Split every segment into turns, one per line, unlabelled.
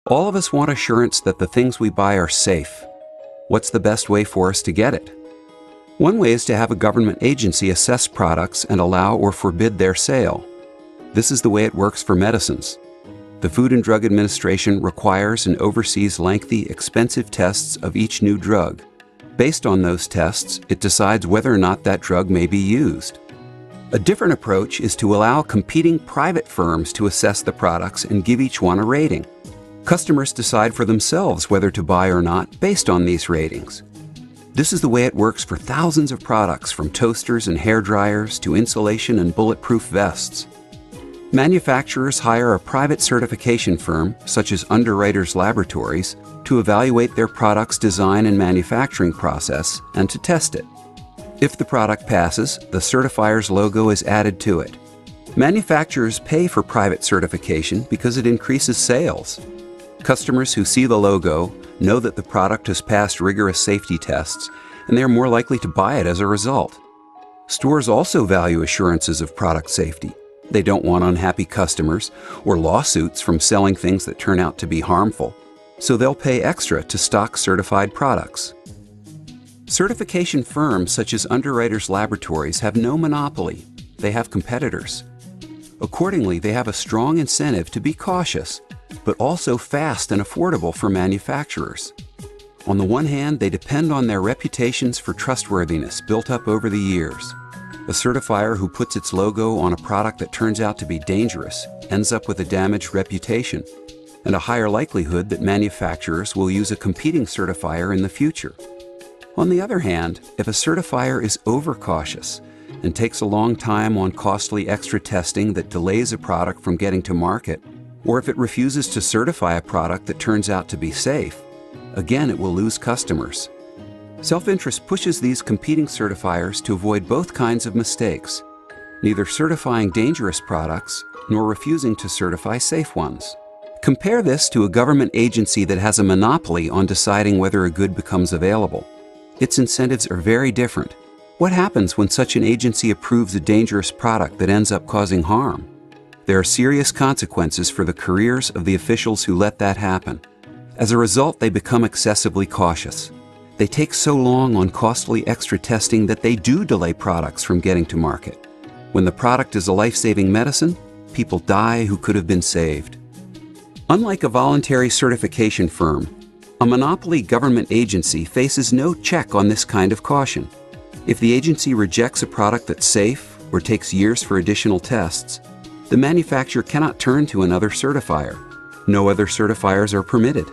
All of us want assurance that the things we buy are safe. What's the best way for us to get it? One way is to have a government agency assess products and allow or forbid their sale. This is the way it works for medicines. The Food and Drug Administration requires and oversees lengthy, expensive tests of each new drug. Based on those tests, it decides whether or not that drug may be used. A different approach is to allow competing private firms to assess the products and give each one a rating. Customers decide for themselves whether to buy or not based on these ratings. This is the way it works for thousands of products, from toasters and hair dryers to insulation and bulletproof vests. Manufacturers hire a private certification firm, such as Underwriters Laboratories, to evaluate their product's design and manufacturing process and to test it. If the product passes, the certifier's logo is added to it. Manufacturers pay for private certification because it increases sales. Customers who see the logo know that the product has passed rigorous safety tests, and they are more likely to buy it as a result. Stores also value assurances of product safety. They don't want unhappy customers or lawsuits from selling things that turn out to be harmful, so they'll pay extra to stock certified products. Certification firms such as Underwriters Laboratories have no monopoly. They have competitors. Accordingly, they have a strong incentive to be cautious, but also fast and affordable for manufacturers. On the one hand, they depend on their reputations for trustworthiness built up over the years. A certifier who puts its logo on a product that turns out to be dangerous ends up with a damaged reputation and a higher likelihood that manufacturers will use a competing certifier in the future. On the other hand, if a certifier is overcautious and takes a long time on costly extra testing that delays a product from getting to market, or if it refuses to certify a product that turns out to be safe, again it will lose customers. Self-interest pushes these competing certifiers to avoid both kinds of mistakes, neither certifying dangerous products nor refusing to certify safe ones. Compare this to a government agency that has a monopoly on deciding whether a good becomes available. Its incentives are very different. What happens when such an agency approves a dangerous product that ends up causing harm? There are serious consequences for the careers of the officials who let that happen. As a result, they become excessively cautious. They take so long on costly extra testing that they do delay products from getting to market. When the product is a life-saving medicine, people die who could have been saved. Unlike a voluntary certification firm, a monopoly government agency faces no check on this kind of caution. If the agency rejects a product that's safe or takes years for additional tests, the manufacturer cannot turn to another certifier. No other certifiers are permitted.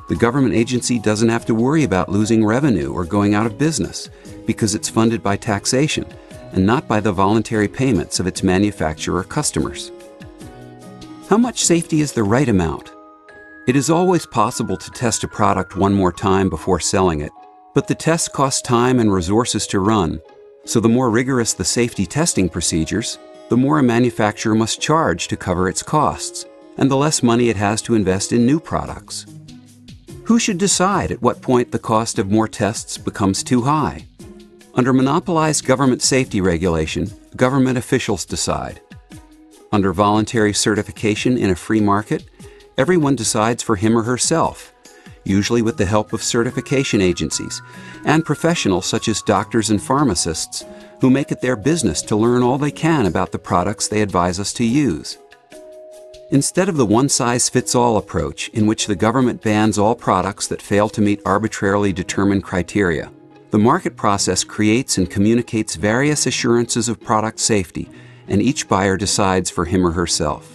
The government agency doesn't have to worry about losing revenue or going out of business because it's funded by taxation and not by the voluntary payments of its manufacturer customers. How much safety is the right amount? It is always possible to test a product one more time before selling it, but the tests cost time and resources to run, so the more rigorous the safety testing procedures, the more a manufacturer must charge to cover its costs, and the less money it has to invest in new products. Who should decide at what point the cost of more tests becomes too high? Under monopolized government safety regulation, government officials decide. Under voluntary certification in a free market, everyone decides for him or herself, usually with the help of certification agencies and professionals such as doctors and pharmacists who make it their business to learn all they can about the products they advise us to use. Instead of the one-size-fits-all approach in which the government bans all products that fail to meet arbitrarily determined criteria, the market process creates and communicates various assurances of product safety, and each buyer decides for him or herself.